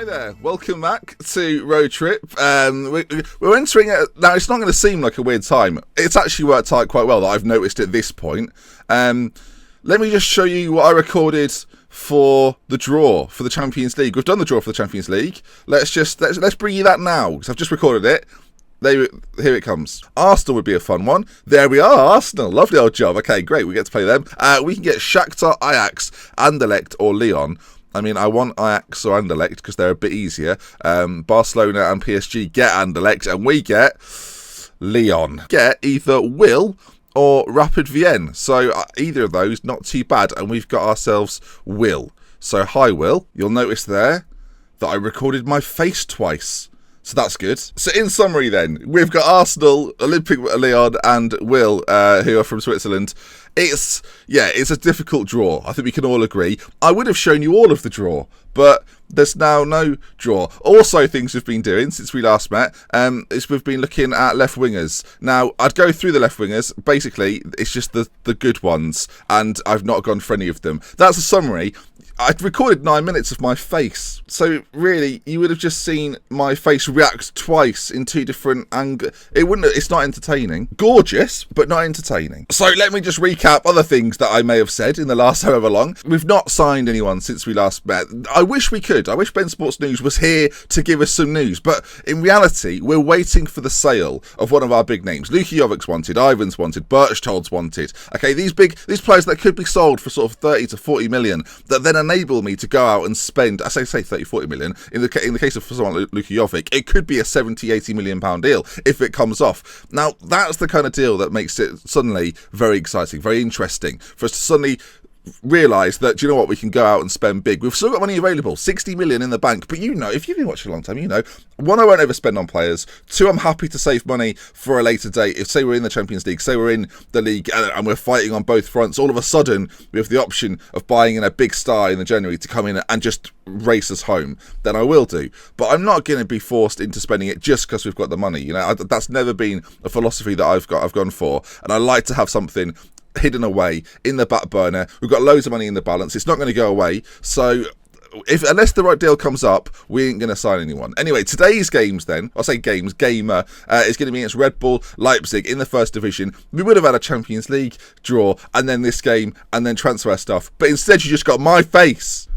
there, welcome back to Roadtrip. We're entering it now. It's not going to seem like a weird time. It's actually worked out quite well that I've noticed at this point. Let me just show you what I recorded for the draw for the Champions League. We've done the draw for the Champions League. Let's bring you that now because I've just recorded it. Here it comes. Arsenal would be a fun one. There we are, Arsenal. Lovely old job. Okay, great. We get to play them. We can get Shakhtar, Ajax, Anderlecht, or Lyon. I mean, I want Ajax or Anderlecht because they're a bit easier. Barcelona and PSG get Anderlecht, and we get Lyon. Get either Will or Rapid Vienna. So either of those, not too bad. And we've got ourselves Will. So hi, Will. You'll notice there that I recorded my face twice. So that's good. So in summary then, we've got Arsenal, Olympique Lyon and Will, who are from Switzerland. It's a difficult draw. I think we can all agree. I would have shown you all of the draw, but there's now no draw. Also, things we've been doing since we last met is we've been looking at left wingers. Now, I'd go through the left wingers. Basically, it's just the good ones, and I've not gone for any of them. That's a summary. I'd recorded 9 minutes of my face. So really, you would have just seen my face react twice in two different angles. It's not entertaining. Gorgeous, but not entertaining. So let me just recap other things that I may have said in the last however long. We've not signed anyone since we last met. I wish we could. I wish Ben Sports News was here to give us some news. But in reality, we're waiting for the sale of one of our big names. Luka Jovic's wanted, Ivan's wanted, Berchtold's wanted. Okay, these players that could be sold for sort of 30 to 40 million that then enable me to go out and spend, I say 30, 40 million. In the case of someone like Luka Jovic, it could be a 70, 80 million pound deal if it comes off. Now, that's the kind of deal that makes it suddenly very exciting, very interesting for us to suddenly realise that, do you know what, we can go out and spend big. We've still got money available, 60 million in the bank, but you know, if you've been watching a long time, you know, one, I won't overspend on players. Two, I'm happy to save money for a later date. If, say, we're in the Champions League, say we're in the league and we're fighting on both fronts, all of a sudden we have the option of buying in a big star in the January to come in and just race us home, then I will do. But I'm not going to be forced into spending it just because we've got the money. You know, that's never been a philosophy that I've gone for, and I like to have something hidden away in the back burner. We've got loads of money in the balance. It's not going to go away. So unless the right deal comes up, we ain't going to sign anyone. Anyway, today's games then, I'll say gamer, is going to be against Red Bull Leipzig in the first division. We would have had a Champions League draw and then this game and then transfer stuff. But instead you just got my face.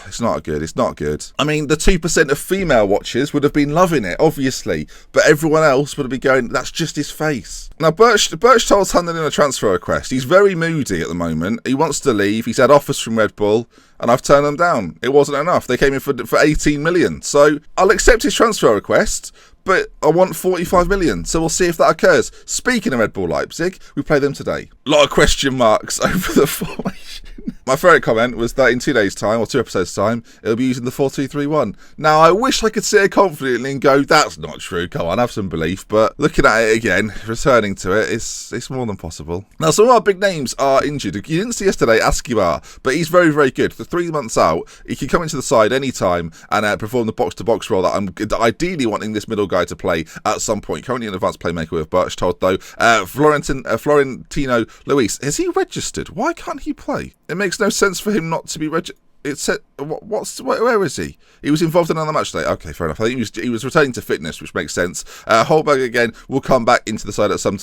It's not good. It's not good. I mean, the 2% of female watchers would have been loving it, obviously, but everyone else would have been going, that's just his face. Now, Berchtold's handed in a transfer request. He's very moody at the moment. He wants to leave. He's had offers from Red Bull, and I've turned them down. It wasn't enough. They came in for 18 million. So I'll accept his transfer request, but I want 45 million, so we'll see if that occurs. Speaking of Red Bull Leipzig, we play them today. A lot of question marks over the formation. My favourite comment was that in 2 days' time, or 2 episodes' time, it'll be using the 4-2-3-1. Now, I wish I could sit here confidently and go, that's not true, come on, have some belief. But looking at it again, returning to it, it's more than possible. Now, some of our big names are injured. You didn't see yesterday Escobar, but he's very, very good. For 3 months out, he can come into the side anytime and perform the box-to-box role that I'm ideally wanting this middle guy to play at some point. Currently an advanced playmaker with Berchtold, though. Florentino Luis, is he registered? Why can't he play? It makes no sense for him not to be registered. It said, where is he? He was involved in another match today. Okay, fair enough. I think he was returning to fitness, which makes sense. Holberg again will come back into the side at some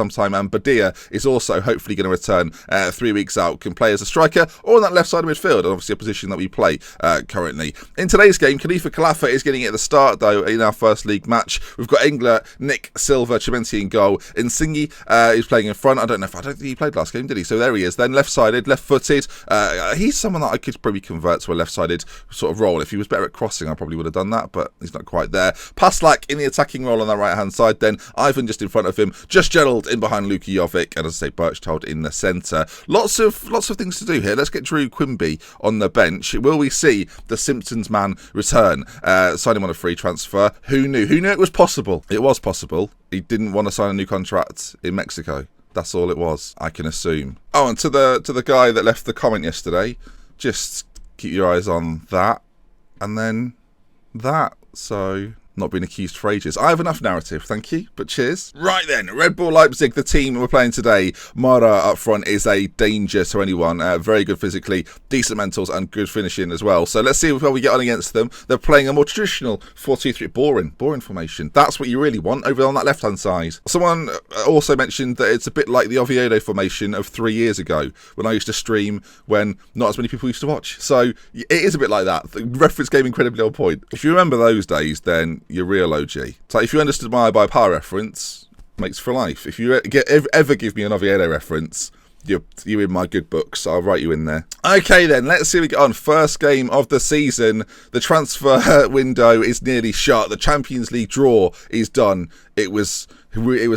time, and Badia is also hopefully going to return 3 weeks out. Can play as a striker or on that left side of midfield, obviously a position that we play currently. In today's game, Khalifa Khalafa is getting it at the start, though, in our first league match. We've got Engler, Nick, Silva, Chimenti in goal. Insingi is playing in front. I don't think he played last game, did he? So there he is. Then left-sided, left-footed. He's someone that I could probably convert to a left-sided sort of role. If he was better at crossing, I probably would have done that, but he's not quite there. Paslak in the attacking role on that right-hand side, then Ivan just in front of him, just Gerald in behind Luka Jovic, and as I say, Berchtold in the centre. Lots of things to do here. Let's get Drew Quimby on the bench. Will we see the Simpsons man return? Sign him on a free transfer. Who knew? Who knew it was possible? It was possible. He didn't want to sign a new contract in Mexico. That's all it was, I can assume. Oh, and to the guy that left the comment yesterday, just keep your eyes on that, and then that. So not been accused for ages. I have enough narrative, thank you, but cheers. Right then, Red Bull Leipzig, the team we're playing today. Mara up front is a danger to anyone. Very good physically, decent mentals, and good finishing as well. So let's see how we get on against them. They're playing a more traditional 4-2-3, boring formation. That's what you really want over on that left-hand side. Someone also mentioned that it's a bit like the Oviedo formation of 3 years ago when I used to stream when not as many people used to watch. So it is a bit like that. The reference game incredibly on point. If you remember those days, then you're real OG. So if you understood my by power reference, mates for life. If you ever give me an Oviedo reference, you're in my good books. I'll write you in there. Okay then, let's see how we get on. First game of the season. The transfer window is nearly shut. The Champions League draw is done. It was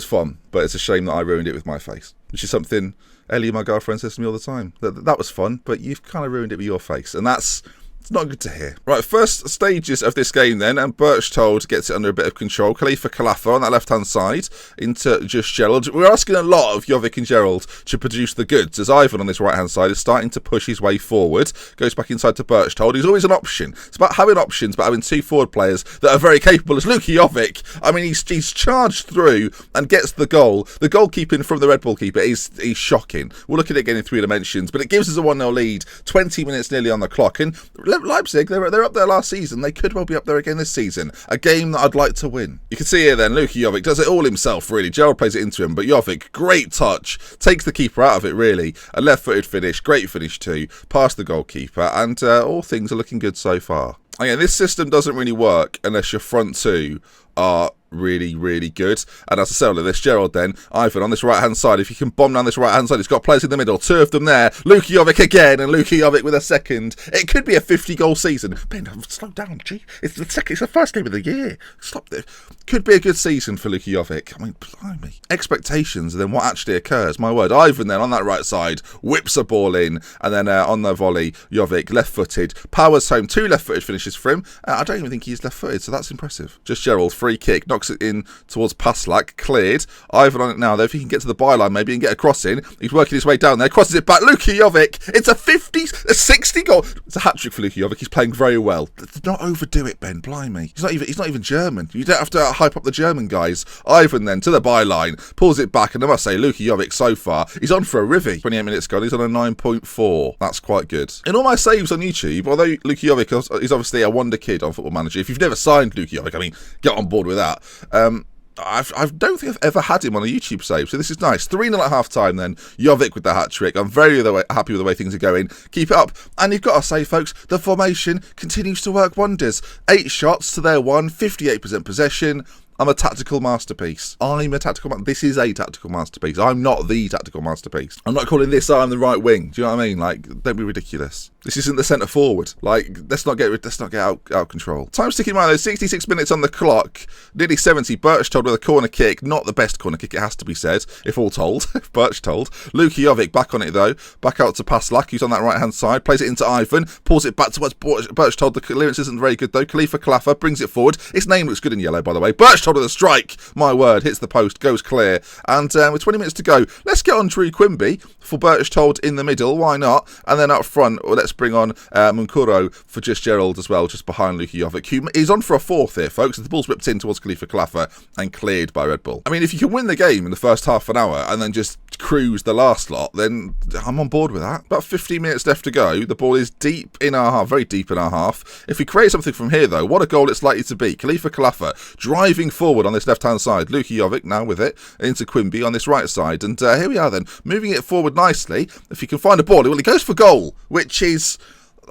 fun, but it's a shame that I ruined it with my face, which is something Ellie, my girlfriend, says to me all the time. That was fun, but you've kind of ruined it with your face, and it's not good to hear. Right, first stages of this game then, and Berchtold gets it under a bit of control. Khalifa Kalafa on that left-hand side into just Gerald. We're asking a lot of Jovic and Gerald to produce the goods, as Ivan on this right-hand side is starting to push his way forward. Goes back inside to Berchtold. He's always an option. It's about having options, but having two forward players that are very capable, as Luka Jovic. I mean, he's charged through and gets the goal. The goalkeeping from the Red Bull keeper is shocking. We'll look at it again in 3 dimensions, but it gives us a 1-0 lead. 20 minutes nearly on the clock, and Leipzig, they're up there last season. They could well be up there again this season. A game that I'd like to win. You can see here then, Luka Jovic does it all himself, really. Gerald plays it into him, but Jovic, great touch. Takes the keeper out of it, really. A left-footed finish, great finish too. Past the goalkeeper, and all things are looking good so far. Again, this system doesn't really work unless your front two are really, really good. And as I said, this Gerald then, Ivan on this right-hand side. If you can bomb down this right-hand side, he's got players in the middle. 2 of them there. Luka Jovic again, and Luka Jovic with a second. It could be a 50-goal season. Ben, slow down, gee. It's the first game of the year. Stop there. Could be a good season for Luka Jovic. I mean, blimey. Expectations, and then what actually occurs. My word. Ivan then on that right side whips a ball in, and then on the volley, Jovic left-footed, powers home. 2 left-footed finishes for him. I don't even think he's left-footed, so that's impressive. Just Gerald, free kick, knocks it in towards Paslak, cleared. Ivan on it now though, if he can get to the byline maybe and get a cross in. He's working his way down there, crosses it back. Luka Jovic, it's a 60 goal. It's a hat-trick for Luka Jovic. He's playing very well. Do not overdo it, Ben, blimey. He's not even German. You don't have to hype up the German guys. Ivan then to the byline, pulls it back, and I must say Luka Jovic so far, he's on for a rivy. 28 minutes gone, he's on a 9.4. That's quite good. In all my saves on YouTube, although Luka Jovic is obviously a wonder kid on Football Manager, if you've never signed Luka Jovic, I mean, get on board with that. I don't think I've ever had him on a YouTube save, so this is nice. 3-0 at half-time then. Jovic with the hat-trick. I'm very happy with the way things are going. Keep it up. And you've got to say, folks, the formation continues to work wonders. 8 shots to their 1, 58% possession. I'm a tactical masterpiece. This is a tactical masterpiece. I'm not the tactical masterpiece. I'm not calling this I'm the right wing. Do you know what I mean? Like, don't be ridiculous. This isn't the centre forward. Like, let's not get out control. Time's ticking by though. 66 minutes on the clock. Nearly 70. Berchtold with a corner kick. Not the best corner kick, it has to be said, if all told. Berchtold. Luka Jovic back on it though. Back out to Paslak, who's on that right hand side. Plays it into Ivan. Pulls it back towards Berchtold. The clearance isn't very good though. Khalifa Kalafa brings it forward. His name looks good in yellow, by the way. Berchtold with a strike. My word. Hits the post. Goes clear. And with 20 minutes to go, let's get on Drew Quimby for Berchtold in the middle. Why not? And then up front, let's bring on Munkuro for just Gerald as well, just behind Luka Jovic, who is on for a 4th here, folks. The ball's whipped in towards Khalifa Kalafa and cleared by Red Bull. I mean, if you can win the game in the first half an hour and then just cruise the last lot, then I'm on board with that. About 15 minutes left to go. The ball is deep in our half, very deep in our half. If we create something from here, though, what a goal it's likely to be. Khalifa Kalafa driving forward on this left-hand side. Luka Jovic now with it into Quimby on this right side. And here we are then, moving it forward nicely. If you can find a ball, well, it goes for goal, which is...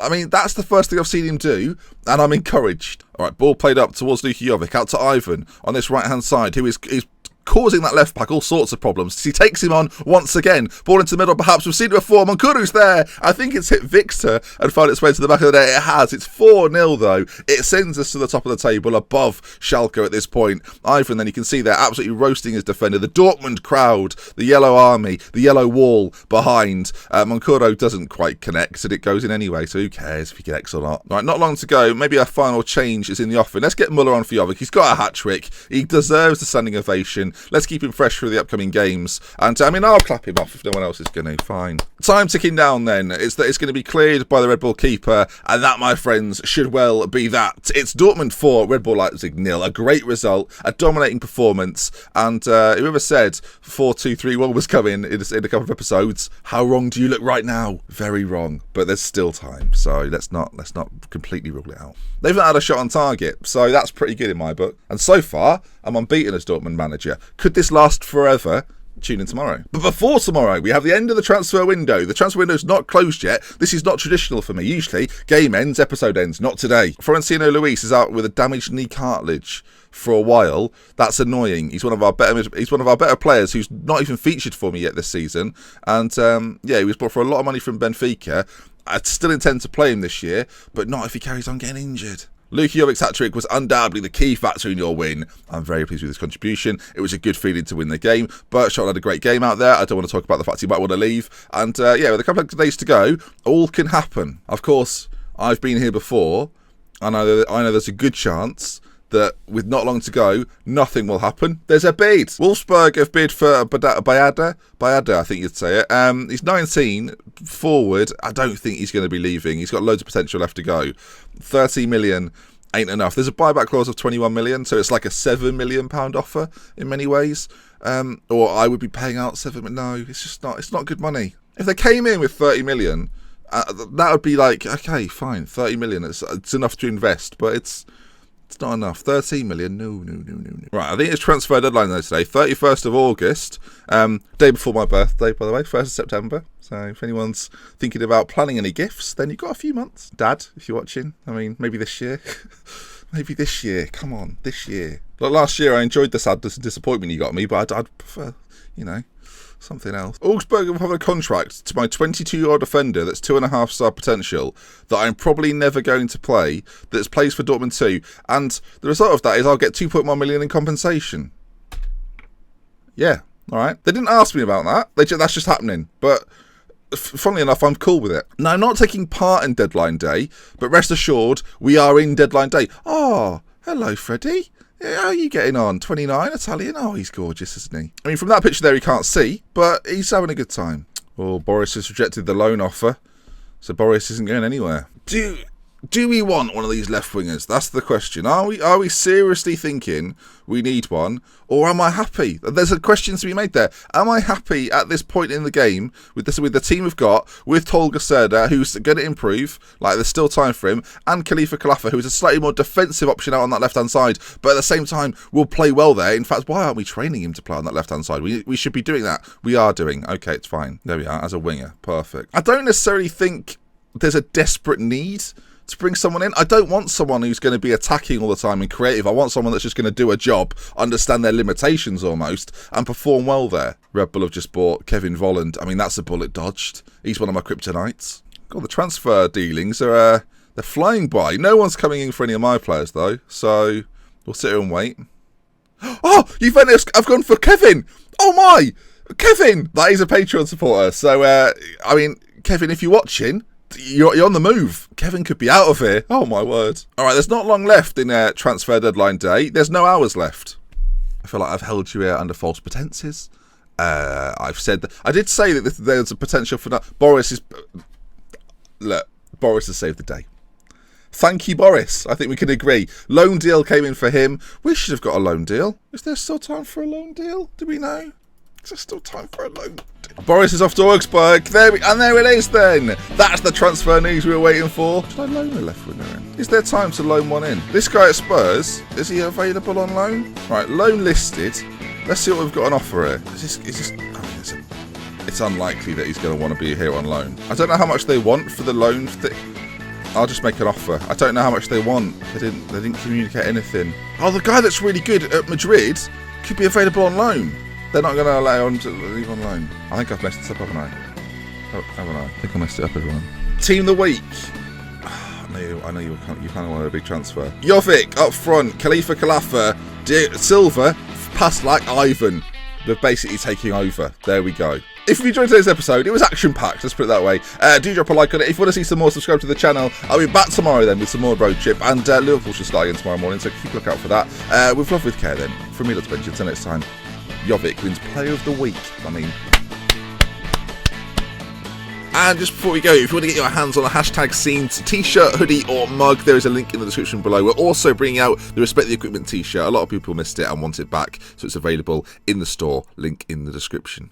I mean, that's the first thing I've seen him do, and I'm encouraged. All right, ball played up towards Luka Jovic, out to Ivan on this right-hand side, who is causing that left back all sorts of problems. He takes him on once again. Ball into the middle, perhaps. We've seen it before. Monkuru's there. I think it's hit Victor and found its way to the back of the net. It has. It's 4-0 though. It sends us to the top of the table above Schalke at this point. Ivan, then you can see they're absolutely roasting his defender. The Dortmund crowd, the yellow army, the yellow wall behind. Monkuro doesn't quite connect and it goes in anyway, so who cares if he connects or not. Right, not long to go. Maybe a final change is in the offing. Let's get Muller on for Jovic. He's got a hat-trick. He deserves a standing ovation. fine. Let's keep him fresh for the upcoming games. And I mean, I'll clap him off if no one else is going to. Fine. Time ticking down then. It's that it's going to be cleared by the Red Bull keeper, and that, my friends, should well be that. It's Dortmund 4, Red Bull Leipzig 0. A great result, a dominating performance, and whoever said 4-2-3-1 was coming in a couple of episodes, how wrong do you look right now? Very wrong, but there's still time, so let's not completely rule it out. They've not had a shot on target, so that's pretty good in my book. And so far, I'm unbeaten as Dortmund manager. Could this last forever? Tune in tomorrow. But before tomorrow, we have the end of the transfer window. The transfer window is not closed yet. This is not traditional for me. Usually, game ends, episode ends. Not today. Florentino Luis is out with a damaged knee cartilage for a while. That's annoying. He's one of our better players who's not even featured for me yet this season. And yeah, he was bought for a lot of money from Benfica. I still intend to play him this year, but not if he carries on getting injured. Luka Jovic's hat-trick was undoubtedly the key factor in your win. I'm very pleased with his contribution. It was a good feeling to win the game. Bertschott had a great game out there. I don't want to talk about the fact he might want to leave. And yeah, with a couple of days to go, all can happen. Of course, I've been here before. I know there's a good chance that with not long to go, nothing will happen. There's a bid. Wolfsburg have bid for Bayada, I think you'd say it. He's 19, forward. I don't think he's going to be leaving. He's got loads of potential left to go. 30 million ain't enough. There's a buyback clause of 21 million, so it's like a £7 million offer in many ways. Or I would be paying out 7 million. No, it's just not. It's not good money. If they came in with 30 million, that would be like, okay, fine, 30 million. It's enough to invest, but it's not enough. 13 million. No. Right, I think it's transfer deadline though today. 31st of August. Day before my birthday, by the way. 1st of September. So if anyone's thinking about planning any gifts, then you've got a few months. Dad, if you're watching. I mean, maybe this year. Maybe this year. Come on, this year. Like last year, I enjoyed the sadness and disappointment you got me, but I'd prefer, something else. Augsburg have a contract to my 22-year-old defender that's 2.5-star potential that I'm probably never going to play, that plays for Dortmund 2, and the result of that is I'll get 2.1 million in compensation. Yeah, alright. They didn't ask me about that. That's just happening. But funnily enough, I'm cool with it. Now, I'm not taking part in deadline day, but rest assured, we are in deadline day. Oh, hello, Freddie. How are you getting on? 29, Italian? Oh, he's gorgeous, isn't he? I mean, from that picture there, he can't see, but he's having a good time. Well, Boris has rejected the loan offer, so Boris isn't going anywhere. Do we want one of these left wingers? That's the question. Are we seriously thinking we need one, or am I happy? There's a question to be made there. Am I happy at this point in the game with the team we've got, with Tolga Serda, who's going to improve, like there's still time for him, and Khalifa Khalifa, who's a slightly more defensive option out on that left-hand side, but at the same time will play well there. In fact, why aren't we training him to play on that left-hand side? We should be doing that. We are doing. Okay, it's fine. There we are, as a winger. Perfect. I don't necessarily think there's a desperate need to bring someone in. I don't want someone who's going to be attacking all the time and creative. I want someone that's just going to do a job, understand their limitations almost, and perform well there. Red Bull have just bought Kevin Volland. I mean, that's a bullet dodged. He's one of my kryptonites. God, the transfer dealings are they're flying by. No one's coming in for any of my players though, so we'll sit here and wait. Oh, Juventus have gone for Kevin. Oh my, Kevin. That is a Patreon supporter. So I mean, Kevin, if you're watching, you're on the move. Kevin could be out of here. Oh my word. Alright, there's not long left in transfer deadline day. There's no hours left. I feel like I've held you here under false pretenses. I've said that. I did say that there's a potential for that. Boris has saved the day. Thank you, Boris. I think we can agree. Loan deal came in for him. We should have got a loan deal. Is there still time for a loan deal? Do we know? Is there still time for a loan deal? Boris is off to Augsburg. There it is then. That's the transfer news we were waiting for. Should I loan a left winger in? Is there time to loan one in? This guy at Spurs, is he available on loan? Right, loan listed. Let's see what we've got on offer here. It's unlikely that he's going to want to be here on loan. I don't know how much they want for the loan. I'll just make an offer. I don't know how much they want. They didn't communicate anything. Oh, the guy that's really good at Madrid could be available on loan. They're not going to allow him to leave on loan. I think I've messed this up, haven't I? Haven't I? I think I messed it up, everyone. Team of the week. I know you kind of want a big transfer. Jovic up front. Khalifa Khalifa. Silva. Pass like Ivan. They're basically taking over. There we go. If you enjoyed today's episode, it was action-packed, let's put it that way. Do drop a like on it. If you want to see some more, subscribe to the channel. I'll be back tomorrow then with some more road trip. And Liverpool should start again tomorrow morning, so keep a look out for that. With love, with care then. From me, let's bench. Until next time. Jovic wins Player of the Week. I mean... And just before we go, if you want to get your hands on a hashtag Scenes t-shirt, hoodie or mug, there is a link in the description below. We're also bringing out the Respect the Equipment t-shirt. A lot of people missed it and want it back, so it's available in the store. Link in the description.